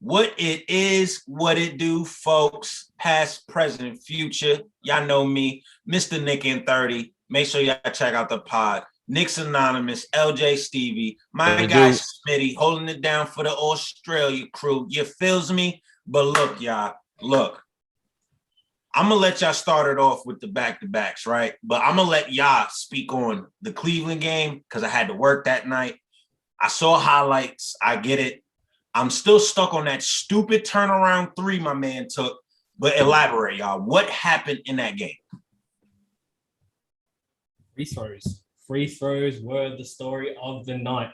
What it is, what it do, folks, past, present, future. Y'all know me, Mr. Nick in 30. Make sure y'all check out the pod. Knicks Anonymous, LJ Stevie, my guy Smitty, holding it down for the Australia crew. You feels me? But look, y'all, look. I'm going to let y'all start it off with the back-to-backs, right? But I'm going to let y'all speak on the Cleveland game because I had to work that night. I saw highlights. I get it. I'm still stuck on that stupid turnaround 3 my man took. But elaborate, y'all. What happened in that game? Free throws. Free throws were the story of the night,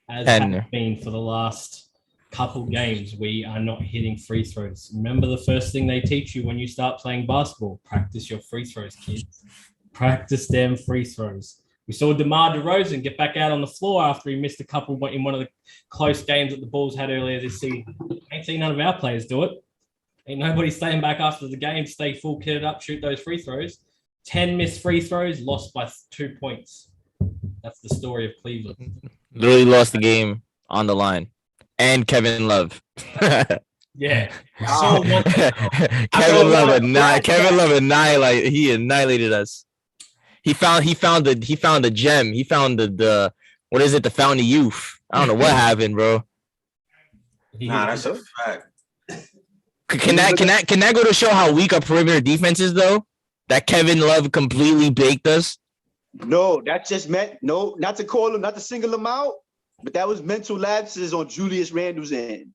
as has been for the last couple games. We are not hitting free throws. Remember the first thing they teach you when you start playing basketball: practice your free throws, kids. Practice them free throws. We saw DeMar DeRozan get back out on the floor after he missed a couple in one of the close games that the Bulls had earlier this season. Ain't seen none of our players do it. Ain't nobody staying back after the game, stay full kitted up, shoot those free throws. 10 missed free throws, lost by 2 points. That's the story of Cleveland. Literally lost the game on the line. And Kevin Love. Yeah. Kevin Love annihilated. He annihilated us. He found the gem. He found the what is it? The fountain of youth. I don't know what happened, bro. Nah, that's a fact. Can that go to show how weak our perimeter defense is, though? That Kevin Love completely baked us. No, that just meant not to call him, not to single him out, but that was mental lapses on Julius Randle's end.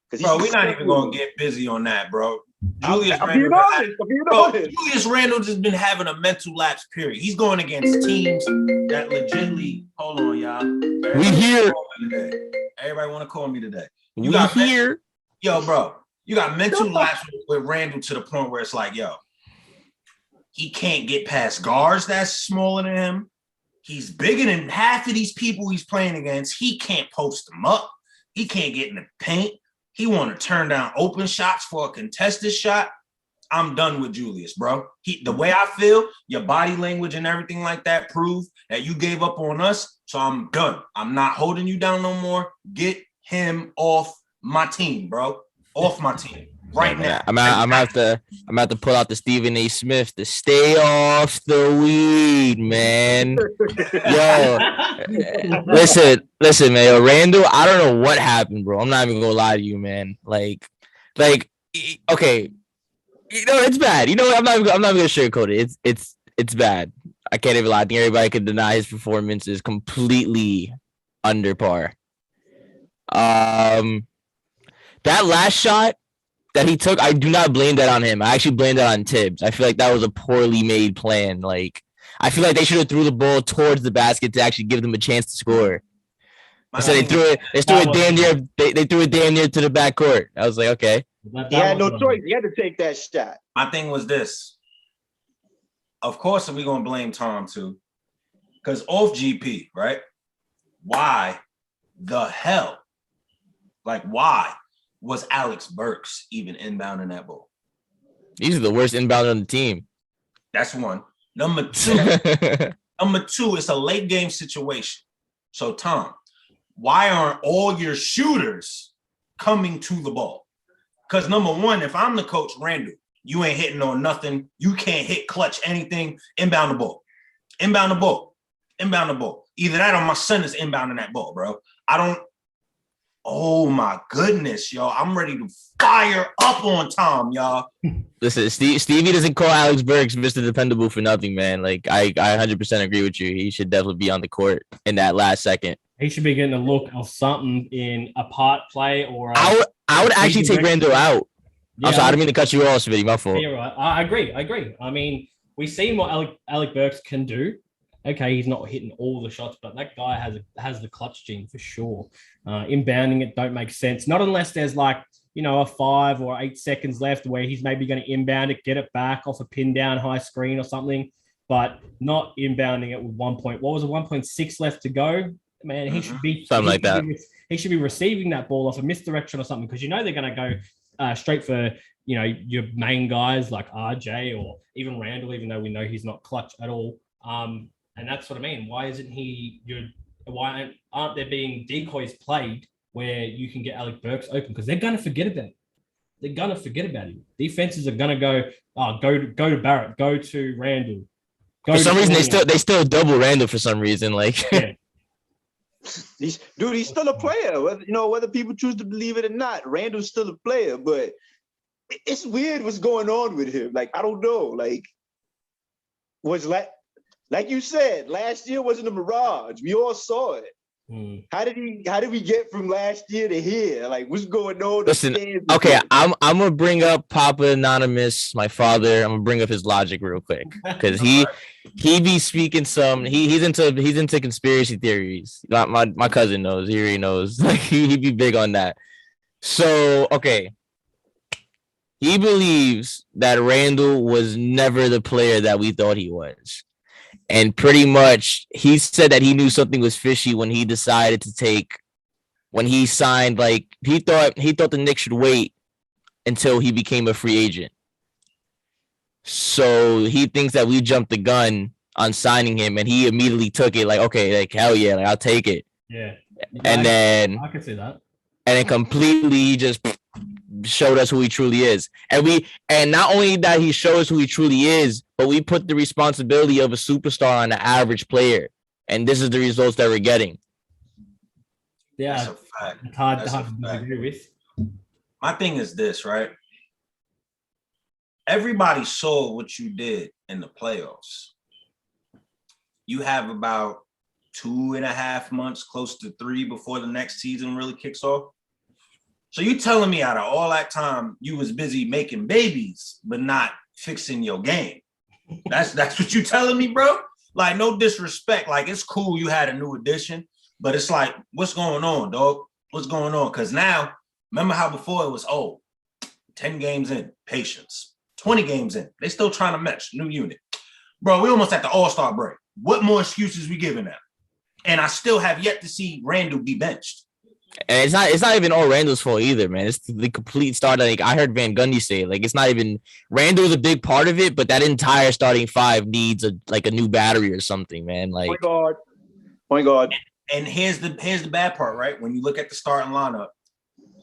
Bro, we're not even gonna get busy on that, bro. Julius Randle has been having a mental lapse period. He's going against teams that legitimately. Hold on, y'all. We here. Everybody want to call me today. We here. Yo, bro, you got mental lapse with Randle to the point where it's like, yo, he can't get past guards that's smaller than him. He's bigger than half of these people he's playing against. He can't post them up. He can't get in the paint. He want to turn down open shots for a contested shot. I'm done with Julius, bro. The way I feel, your body language and everything like that prove that you gave up on us. So I'm done. I'm not holding you down no more. Get him off my team, bro. Off my team right now. I'm about to pull out the Stephen A. Smith to stay off the weed, man. Yo, listen, man. Yo, Randle, I don't know what happened, bro. I'm not even gonna lie to you, man. Like, okay, it's bad. I'm not gonna sugarcoat it. It's bad. I can't even lie. I think everybody could deny his performance is completely under par. That last shot that he took, I do not blame that on him. I actually blame that on Tibbs. I feel like that was a poorly made plan. Like, I feel like they should have threw the ball towards the basket to actually give them a chance to score. So they threw it damn near. They threw it damn near to the backcourt. I was like, okay. He had no choice. He had to take that shot. My thing was this. Of course, we're gonna blame Tom too, because off GP, right? Why the hell? Like, why was Alex Burks even inbounding that ball? These are the worst inbounder on the team. That's one. Number two, it's a late game situation. So, Tom, why aren't all your shooters coming to the ball? Because number one, if I'm the coach, Randle, you ain't hitting on nothing. You can't hit clutch anything. Inbound the ball. Inbound the ball. Inbound the ball. Either that or my son is inbounding that ball, bro. Oh my goodness, y'all. I'm ready to fire up on Tom, y'all. Listen, Stevie doesn't call Alex Burks Mr. Dependable for nothing, man. Like, I 100% agree with you. He should definitely be on the court in that last second. He should be getting a look of something in a part play or I would actually take Randle out. Yeah, I'm sorry, I didn't mean to cut you off, Smitty. My fault. Yeah, right. I agree. I mean, we've seen what Alec Burks can do. Okay, he's not hitting all the shots, but that guy has the clutch gene for sure. Inbounding it don't make sense. Not unless there's like, a 5 or 8 seconds left where he's maybe going to inbound it, get it back off a pin down high screen or something, but not inbounding it with 1.6 left to go. Man, he should be something like that. He should be receiving that ball off a misdirection or something, because they're going to go straight for your main guys like RJ or even Randle, even though we know he's not clutch at all. And that's what I mean. Why isn't why aren't there being decoys played where you can get Alec Burks open because they're gonna forget about it. They're gonna forget about him. Defenses are gonna go to Barrett, go to Randle. For some reason, they still double Randle for some reason. Like, yeah. He's still a player. Whether people choose to believe it or not, Randle's still a player. But it's weird what's going on with him. Like, I don't know. Like, like you said, last year wasn't a mirage. We all saw it. How did we get from last year to here? Like, what's going on? Listen, okay, I'm gonna bring up Papa Anonymous, my father. I'm gonna bring up his logic real quick because he be speaking some. He's into conspiracy theories. My cousin knows. He already knows. Like he be big on that. So okay, he believes that Randle was never the player that we thought he was. And pretty much he said that he knew something was fishy when he decided to when he signed, like he thought the Knicks should wait until he became a free agent. So he thinks that we jumped the gun on signing him and he immediately took it like, okay, like hell yeah, like I'll take it. Yeah. And then I can see that. And it completely just showed us who he truly is. And not only that he showed us who he truly is, but we put the responsibility of a superstar on the average player. And this is the results that we're getting. Yeah, that's a fact. It's hard to disagree with. My thing is this, right? Everybody saw what you did in the playoffs. You have about 2.5 months, close to 3 before the next season really kicks off. So you telling me out of all that time you was busy making babies, but not fixing your game? That's what you telling me, bro? Like, no disrespect. Like, it's cool you had a new addition, but it's like, what's going on, dog? What's going on? Because now, remember how before it was, 10 games in, patience. 20 games in, they still trying to mesh, new unit. Bro, we almost at the All-Star break. What more excuses we giving now? And I still have yet to see Randle be benched. And it's not even all Randle's fault either, man. It's the complete start. Like I heard Van Gundy say, like it's not even Randle's a big part of it, but that entire starting five needs a new battery or something, man. Like, point guard. And here's the bad part, right? When you look at the starting lineup,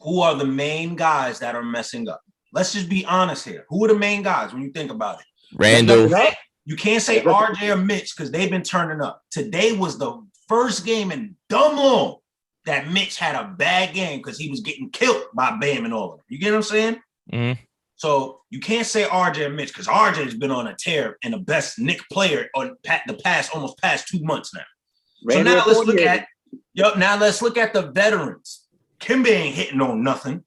who are the main guys that are messing up? Let's just be honest here. Who are the main guys when you think about it? Randle. You can't say RJ or Mitch because they've been turning up. Today was the first game in dumb long that Mitch had a bad game because he was getting killed by Bam and all of them. You get what I'm saying? Mm-hmm. So you can't say RJ and Mitch because RJ's been on a tear and the best Knick player on the almost past 2 months now. Randle, so now let's look at the veterans. Kimba ain't hitting on nothing.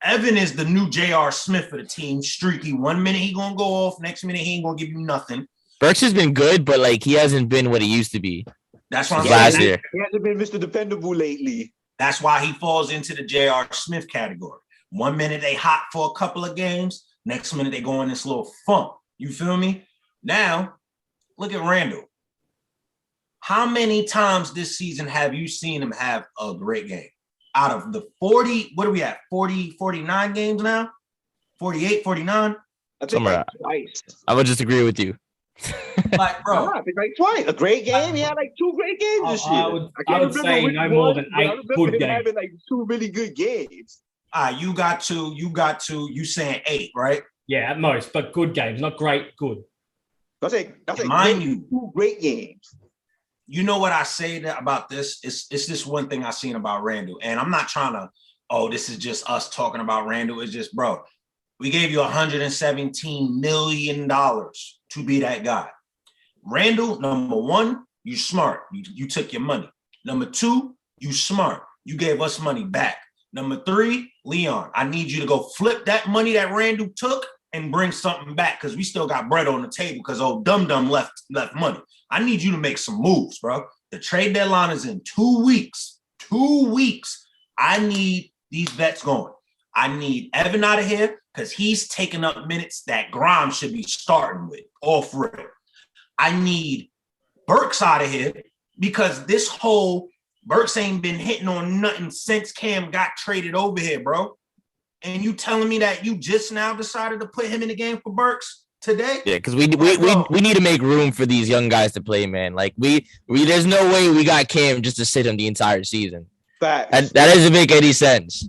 Evan is the new J.R. Smith for the team. Streaky. 1 minute he gonna go off, next minute he ain't gonna give you nothing. Burks has been good, but like he hasn't been what he used to be. That's why last year. He hasn't been Mr. Dependable lately. That's why he falls into the J.R. Smith category. 1 minute they hot for a couple of games, next minute they go in this little funk. You feel me? Now, look at Randle. How many times this season have you seen him have a great game? Out of the 40, what are we at? 49 games now? 48, 49? I think like twice. I would just agree with you. Like, bro. I think like twice. A great game. He had like 2 great games this year. I would say no more than 8 good games. Having like 2 really good games. You got to. You saying 8, right? Yeah, at most, but good games, not great, good. That's mind you, 2 great games. You know what I say about this? It's this one thing I seen about Randle. And I'm not trying to, this is just us talking about Randle. It's just, bro, we gave you $117 million to be that guy. Randle, number 1, you smart. You took your money. Number 2, you smart. You gave us money back. Number 3, Leon, I need you to go flip that money that Randle took and bring something back because we still got bread on the table because old dum-dum left money. I need you to make some moves, bro. The trade deadline is in 2 weeks. 2 weeks. I need these vets going. I need Evan out of here because he's taking up minutes that Grimes should be starting with, off rip. I need Burks out of here because this whole Burks ain't been hitting on nothing since Cam got traded over here, bro. And you telling me that you just now decided to put him in the game for Burks today? Yeah, because we need to make room for these young guys to play, man. Like we there's no way we got Cam just to sit him the entire season. Facts. And that doesn't make any sense.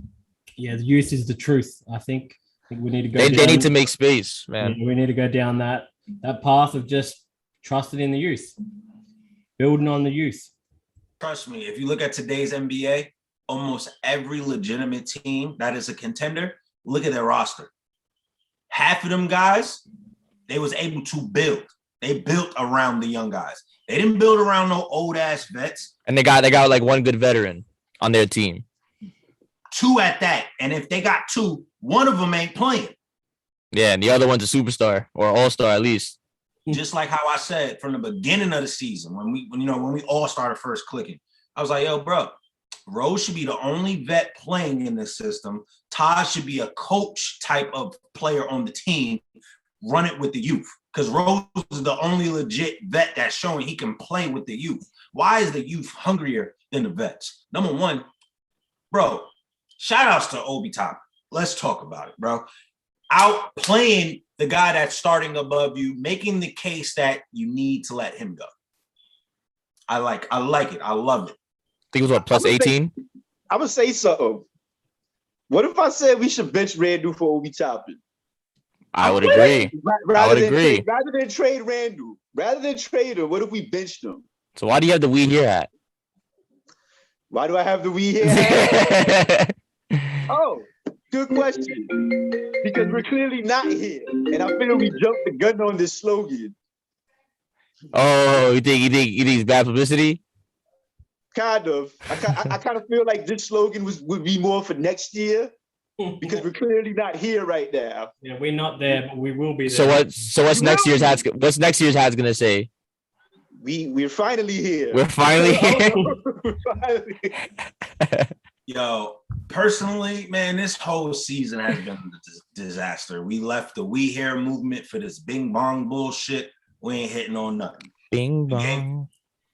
Yeah, the youth is the truth. I think we need to go. They need to make space, man. We need to go down that path of just trusting in the youth, building on the youth. Trust me, if you look at today's NBA, almost every legitimate team that is a contender, look at their roster. Half of them guys, they was able to build. They built around the young guys. They didn't build around no old ass vets. And they got like one good veteran on their team. 2 at that. And if they got 2, one of them ain't playing. Yeah, and the other one's a superstar or all-star at least. Just like how I said from the beginning of the season, when we all started first clicking, I was like, yo, bro, Rose should be the only vet playing in this system. Taj should be a coach type of player on the team. Run it with the youth. Because Rose is the only legit vet that's showing he can play with the youth. Why is the youth hungrier than the vets? Number one, bro, shout outs to Obi Toppin. Let's talk about it, bro. Out playing the guy that's starting above you, making the case that you need to let him go. I like it. I love it. I think it was what, plus 18? I'm going to say something. What if I said we should bench Randle for Obi Toppin? I would agree. Rather than trade Randle, rather than trade him, what if we benched him? So why do you have the we here at? Why do I have the we here at? Oh, good question. Because we're clearly not here. And I feel we jumped the gun on this slogan. Oh, you think it's bad publicity? Kind of. I kind of feel like this slogan would be more for next year. Because we're clearly not here right now. Yeah, we're not there, but we will be there. What's next year's hat? What's next year's hat's gonna say? We're finally here. We're finally here. We're finally here. Yo, personally, man, this whole season has been a disaster. We left the We Here movement for this bing bong bullshit. We ain't hitting on nothing. Bing bong.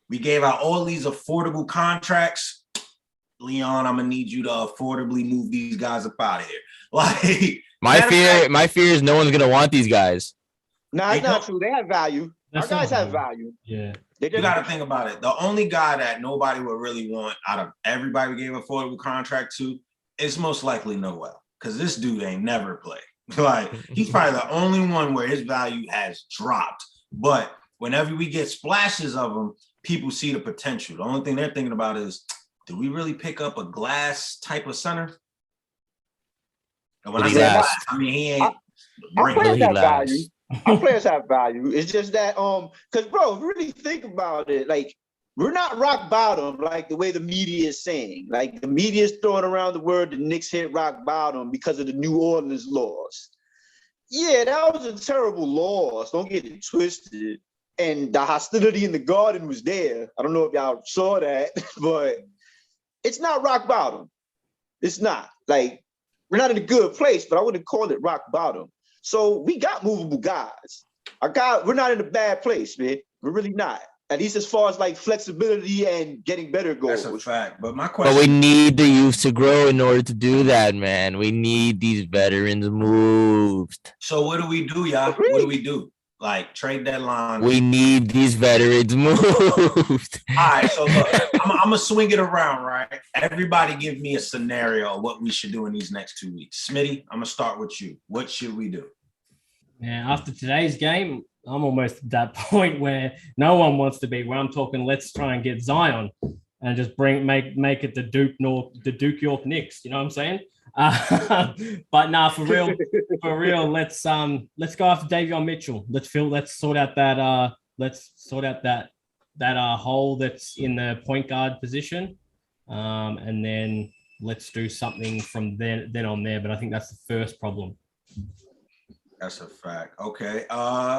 We gave out all these affordable contracts. Leon, I'm gonna need you to affordably move these guys up out of here. Like my fear is no one's gonna want these guys. No, it's not true. They have value. Our guys have value. Yeah. You gotta think about it. The only guy that nobody would really want out of everybody we gave an affordable contract to is most likely Noel. Because this dude ain't never played. Like, he's probably the only one where his value has dropped. But whenever we get splashes of him, people see the potential. The only thing they're thinking about is, do we really pick up a glass type of center? And when I say glass, I mean he ain't. Our players have value. Our players have value. It's just that, because bro, really think about it. Like, we're not rock bottom like the way the media is saying. Like, the media is throwing around the word the Knicks hit rock bottom because of the New Orleans loss. Yeah, that was a terrible loss. Don't get it twisted. And the hostility in the Garden was there. I don't know if y'all saw that, but it's not rock bottom. It's not. Like, we're not in a good place, but I wouldn't call it rock bottom. So we got movable guys. We're not in a bad place, man. We're really not. At least as far as like flexibility and getting better goals. That's a fact. But my question. But we need the youth to grow in order to do that, man. We need these veterans moved. So what do we do, y'all? What do we do? Like, trade deadline. We need these veterans moved. All right, so look, I'm gonna swing it around, right? Everybody give me a scenario of what we should do in these next 2 weeks. Smitty, I'm gonna start with you. What should we do? Yeah, after today's game, I'm almost at that point where no one wants to be. Where I'm talking, let's try and get Zion and just make it the Duke York Knicks. You know what I'm saying? But nah, for real, let's go after Davion Mitchell. Let's sort out that hole that's in the point guard position, and then let's do something from then on there. But I think that's the first problem. That's a fact. Okay.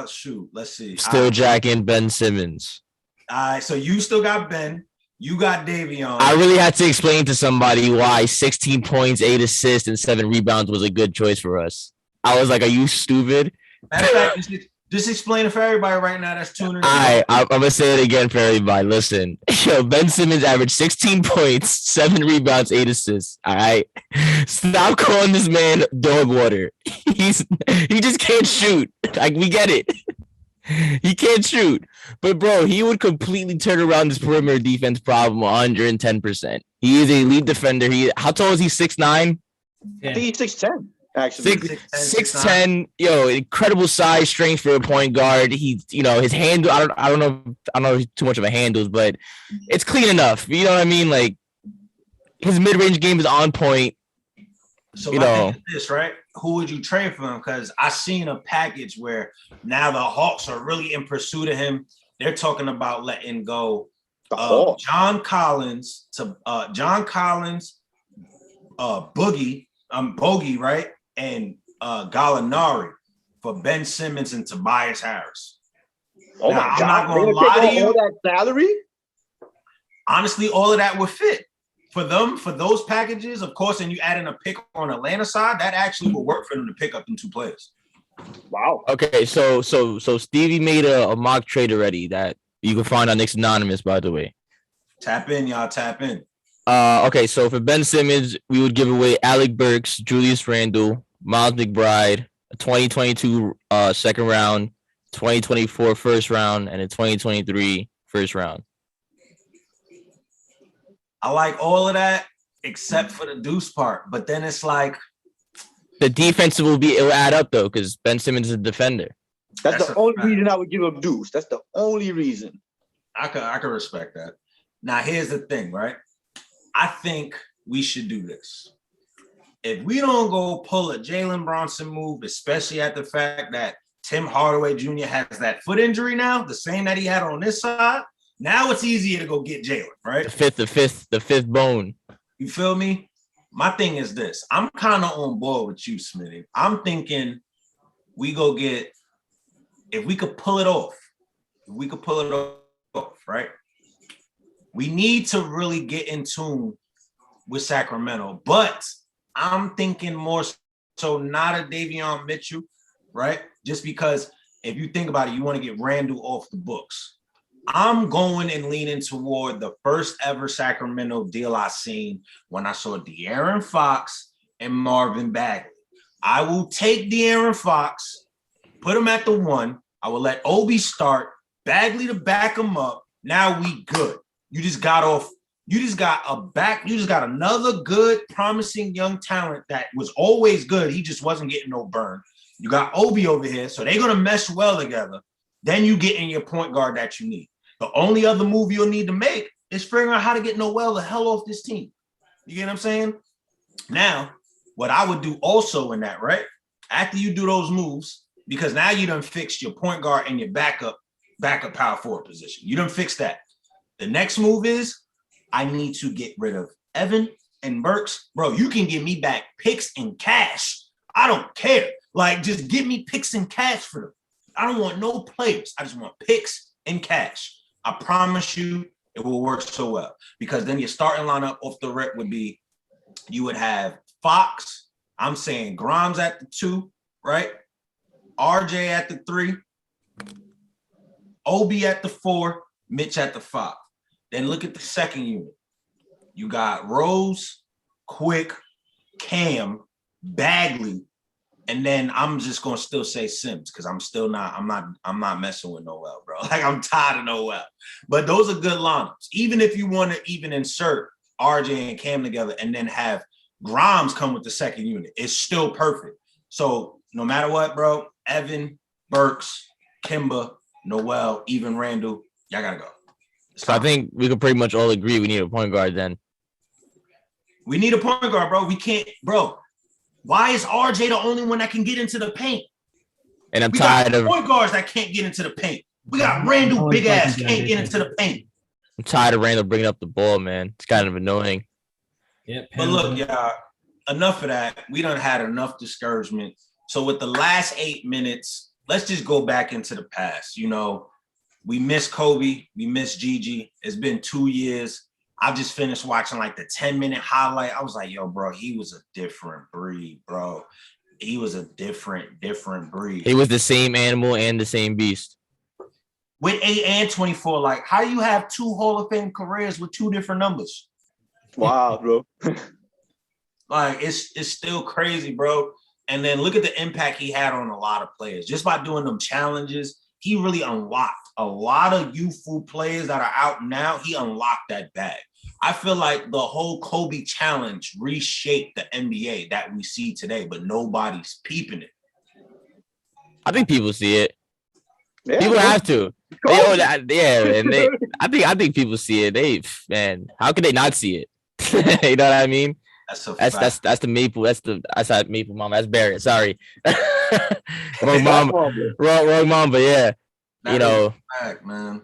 Shoot. Let's see. Still jacking Ben Simmons. All right. So you still got Ben. You got Davion. I really had to explain to somebody why 16 points, 8 assists, and 7 rebounds was a good choice for us. I was like, are you stupid? Matter of fact, just explain it for everybody right now that's tuning in. I'm going to say it again for everybody. Listen, yo, Ben Simmons averaged 16 points, 7 rebounds, 8 assists. All right? Stop calling this man dog water. He just can't shoot. Like, we get it. He can't shoot. But bro, he would completely turn around this perimeter defense problem 110%. He is a lead defender. How tall is he? 6'9"? I think he's 6'10". Actually, 6'10", incredible size, strength for a point guard. He, his handle. I don't know if he's too much of a handles, but it's clean enough. You know what I mean? Like his mid-range game is on point. So my thing is this, right? Who would you trade for him? Because I seen a package where now the Hawks are really in pursuit of him. They're talking about letting go John Collins, Bogey, right? And Gallinari for Ben Simmons and Tobias Harris. Oh now, my God! I'm not gonna lie to you. All that salary? Honestly, all of that would fit for them for those packages, of course. And you add in a pick on Atlanta side, that actually will work for them to pick up them 2 players. Wow. Okay, so Stevie made a mock trade already that you can find on Knicks Anonymous, by the way. Tap in, y'all. Tap in. Okay, so for Ben Simmons, we would give away Alec Burks, Julius Randle, Miles McBride, a 2022 second round, 2024 first round, and a 2023 first round. I like all of that except for the Deuce part, but then it's like the defense it will add up though because Ben Simmons is a defender. That's the only reason I would give him Deuce. That's the only reason. I could respect that. Now here's the thing, right? I think we should do this. If we don't go pull a Jalen Bronson move, especially at the fact that Tim Hardaway Jr. has that foot injury now, the same that he had on this side, now it's easier to go get Jalen, right? The fifth bone. You feel me? My thing is this. I'm kind of on board with you, Smitty. I'm thinking we go get, if we could pull it off, right? We need to really get in tune with Sacramento, but I'm thinking more so not a Davion Mitchell, right? Just because if you think about it, you want to get Randle off the books. I'm going and leaning toward the first ever Sacramento deal I seen when I saw De'Aaron Fox and Marvin Bagley. I will take De'Aaron Fox, put him at the 1. I will let Obi start, Bagley to back him up. Now we good. You just got another good, promising young talent that was always good. He just wasn't getting no burn. You got Obi over here, so they're going to mesh well together. Then you get in your point guard that you need. The only other move you'll need to make is figuring out how to get Noel the hell off this team. You get what I'm saying? Now, what I would do also in that, right? After you do those moves, because now you done fixed your point guard and your backup power forward position. You done fixed that. The next move is I need to get rid of Evan and Burks. Bro, you can give me back picks and cash. I don't care. Like, just give me picks and cash for them. I don't want no players. I just want picks and cash. I promise you it will work so well. Because then your starting lineup off the rip would be, you would have Fox. I'm saying Grimes at the 2, right? RJ at the 3. Obi at the 4. Mitch at the 5. Then look at the second unit. You got Rose, Quick, Cam, Bagley, and then I'm just gonna still say Sims because I'm not messing with Noel, bro. Like I'm tired of Noel. But those are good lineups. Even if you want to even insert RJ and Cam together and then have Grimes come with the second unit, it's still perfect. So no matter what, bro, Evan, Burks, Kimba, Noel, even Randle, y'all gotta go. So I think we could pretty much all agree we need a point guard then. We need a point guard, bro. We can't, bro. Why is RJ the only one that can get into the paint? And I'm tired of point guards that can't get into the paint. We got Randle, big ass, can't get into the paint. I'm tired of Randle bringing up the ball, man. It's kind of annoying. Yeah, but look, y'all, enough of that. We done had enough discouragement. So with the last 8 minutes, let's just go back into the past. You know, we miss Kobe. We miss Gigi. It's been 2 years. I just finished watching like the 10-minute highlight. I was like, yo, bro, he was a different breed, bro. He was a different breed. He was the same animal and the same beast. With 8 and 24, like, how do you have 2 Hall of Fame careers with 2 different numbers? Wow, bro. Like, it's still crazy, bro. And then look at the impact he had on a lot of players. Just by doing them challenges, he really unlocked a lot of youthful players that are out now. He unlocked that bag. I feel like the whole Kobe challenge reshaped the NBA that we see today, but nobody's peeping it. I think people see it. Yeah, people have to. They own that, yeah, man. I think people see it. Man, how could they not see it? You know what I mean? That's the Maple. That's not Maple Mama. That's Barrett. Sorry, wrong mom. But yeah, that, you know, fact, man.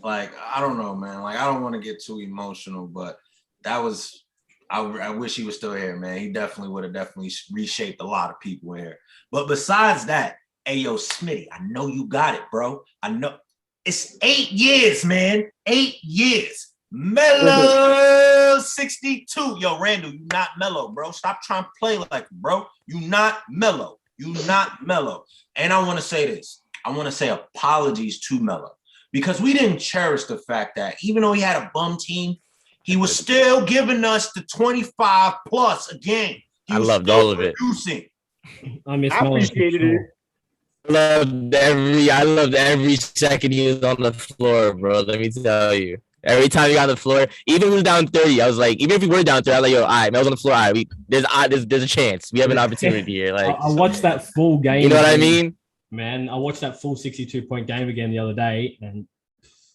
Like, I don't know, man. Like, I don't want to get too emotional, but that was. I wish he was still here, man. He definitely would have reshaped a lot of people here. But besides that, hey, yo, Smitty, I know you got it, bro. I know it's 8 years, man. 8 years. Mellow 62. Yo, Randle, you not mellow, bro. Stop trying to play like, bro. You not mellow. You not mellow. And I want to say this. I want to say apologies to Mello, because we didn't cherish the fact that even though he had a bum team, he was still giving us the 25 plus a game. I loved all of it. I appreciated it. I loved every second he was on the floor, bro. Let me tell you. Every time he got on the floor, even if we were down 30, I was like, even if we were down 30, I was like, yo, all right, Mel's on the floor. All right, there's a chance. We have an opportunity here. Like, I watched that full game. You know what I mean? Man, I watched that full 62-point game again the other day, and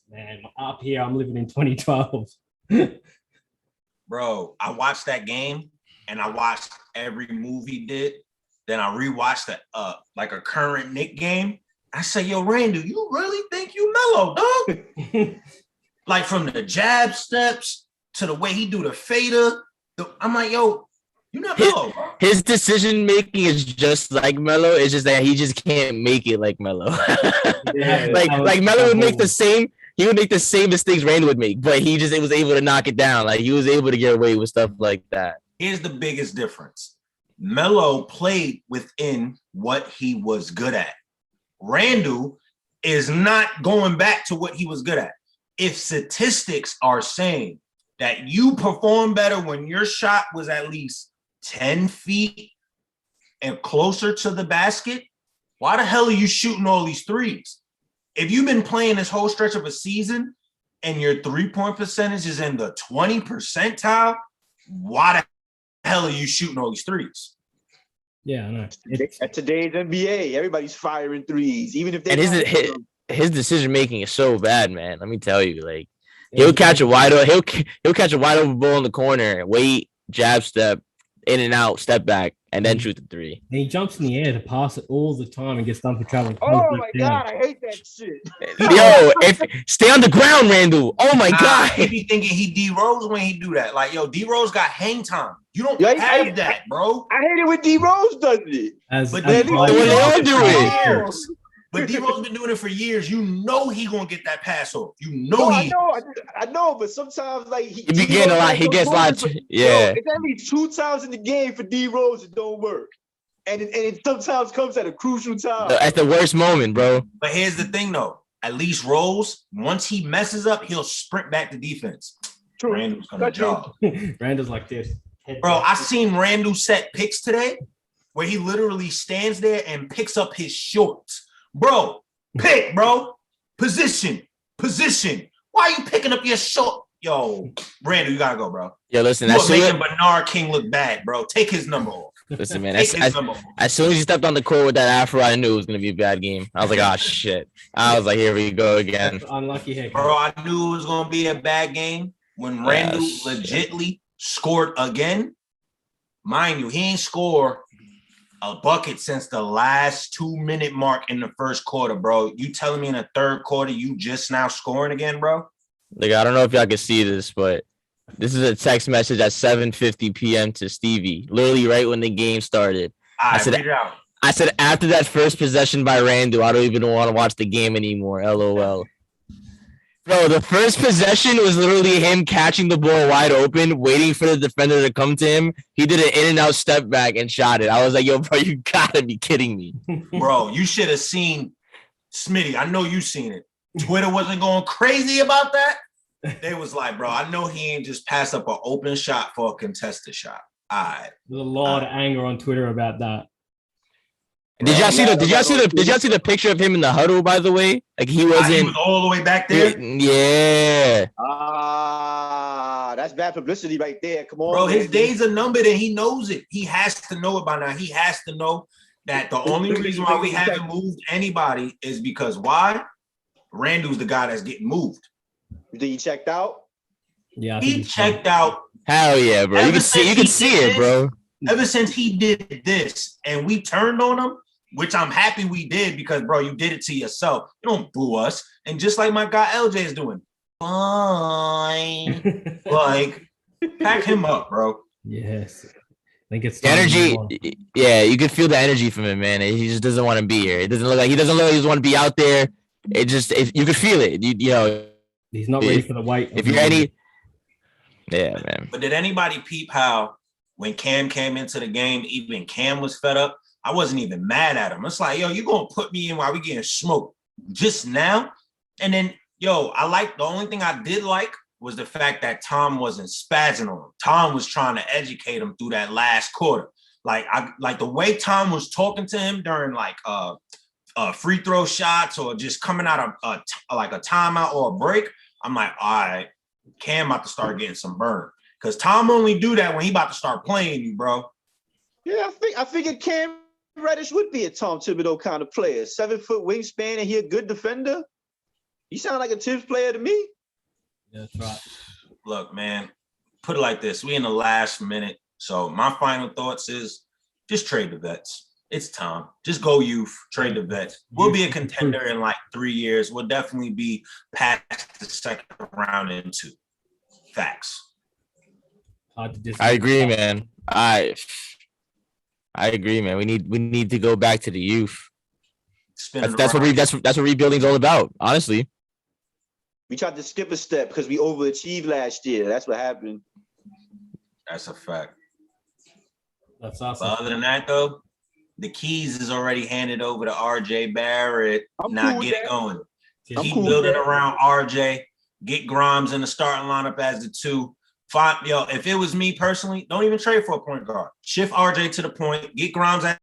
man, up here, I'm living in 2012. Bro, I watched that game, and I watched every move he did. Then I rewatched like a current Knick game. I say, yo, Randle, you really think you mellow, dog? Like from the jab steps to the way he do the fader. I'm like, yo, you're not mellow. His decision making is just like Melo. It's just that he just can't make it like Melo. like Melo would make the same. He would make the same mistakes Randle would make, but it was able to knock it down. Like he was able to get away with stuff like that. Here's the biggest difference. Melo played within what he was good at. Randle is not going back to what he was good at. If statistics are saying that you perform better when your shot was at least 10 feet and closer to the basket, why the hell are you shooting all these threes? If you've been playing this whole stretch of a season and your 3-point percentage is in the 20 percentile, why the hell are you shooting all these threes? Yeah, I know. At today's NBA, everybody's firing threes, even if they. And his decision making is so bad, man. Let me tell you, like he'll catch a wide open ball in the corner, wait, jab step, in and out, step back, and then shoot the three. And he jumps in the air to pass it all the time and gets done for traveling. Oh my god, I hate that shit. Yo, stay on the ground, Randle. Oh my god. He be thinking he D Rose when he do that. Like, yo, D Rose got hang time. You don't have that, bro. I hate it when D Rose does it. But they all do it. But D-Rose been doing it for years. You know he gonna get that pass off. You know he. I know, but sometimes like he gets a lot. Yeah, it's at least 2 times in the game for D-Rose it don't work, and it sometimes comes at a crucial time. At the worst moment, bro. But here's the thing, though. At least Rose, once he messes up, he'll sprint back to defense. True. Randle's gonna jog. Randle's like this. Bro, I seen Randle set picks today, where he literally stands there and picks up his shorts. Bro, pick, bro. Position. Why are you picking up your short? Yo, Randle, you gotta go, bro. Yo, listen, you're making Bernard King look bad, bro. Take his number off. Listen, man, as soon as you stepped on the court with that afro, I knew it was gonna be a bad game. I was like, oh shit. I was like, here we go again. Unlucky hit. Bro, I knew it was gonna be a bad game when Randle legitly scored again. Mind you, he ain't scored a bucket since the last 2-minute mark in the first quarter, bro. You telling me in the third quarter you just now scoring again, bro? Like, I don't know if y'all can see this, but this is a text message at 7:50 p.m. to Stevie, literally right when the game started. I said, after that first possession by Randle, I don't even want to watch the game anymore. LOL. Bro, the first possession was literally him catching the ball wide open, waiting for the defender to come to him. He did an in-and-out step back and shot it. I was like, yo, bro, you gotta be kidding me. Bro, you should have seen Smitty. I know you seen it. Twitter wasn't going crazy about that. They was like, bro, I know he ain't just pass up an open shot for a contested shot. All right. There's a lot of anger on Twitter about that. Did y'all see the picture of him in the huddle? By the way, like he wasn't. He was all the way back there. Yeah. That's bad publicity right there. Come on, bro. His days are numbered, and he knows it. He has to know it by now. He has to know that the only reason why we haven't moved anybody is because why? Randle's the guy that's getting moved. You think he checked out? Yeah, he checked out. Hell yeah, bro. You can see it, bro. Ever since he did this and we turned on him, which I'm happy we did because, bro, you did it to yourself. You don't boo us. And just like my guy LJ is doing, fine. Like, pack him up, bro. Yes. I think it's energy. Yeah, you can feel the energy from him, man. He just doesn't want to be here. It doesn't look like he just want to be out there. It just, you can feel it. You know, he's not ready for the weight. If you're any, yeah, man. But did anybody peep how when Cam came into the game, even Cam was fed up? I wasn't even mad at him. It's like, yo, you gonna put me in while we getting smoked just now? And then, yo, the only thing I did like was the fact that Tom wasn't spazzing on him. Tom was trying to educate him through that last quarter. Like the way Tom was talking to him during like free throw shots or just coming out of like a timeout or a break. I'm like, all right, Cam about to start getting some burn. Because Tom only do that when he about to start playing you, bro. Yeah, I figured Cam Reddish would be a Tom Thibodeau kind of player. 7-foot wingspan, and he a good defender. He sound like a Tibbs player to me. Yeah, that's right. Look, man, put it like this. We in the last minute. So my final thoughts is just trade the vets. It's time. Just go youth, trade the vets. We'll be a contender in like 3 years. We'll definitely be past the second round in 2. Facts. I agree, man. I agree, man. We need to go back to the youth. That's what rebuilding's all about, honestly. We tried to skip a step because we overachieved last year. That's what happened. That's a fact. That's awesome. But other than that, though, the keys is already handed over to RJ Barrett. Get it going. Keep building around RJ. Get Grimes in the starting lineup as the 2. If it was me personally, don't even trade for a point guard. Shift RJ to the point. Get Grimes at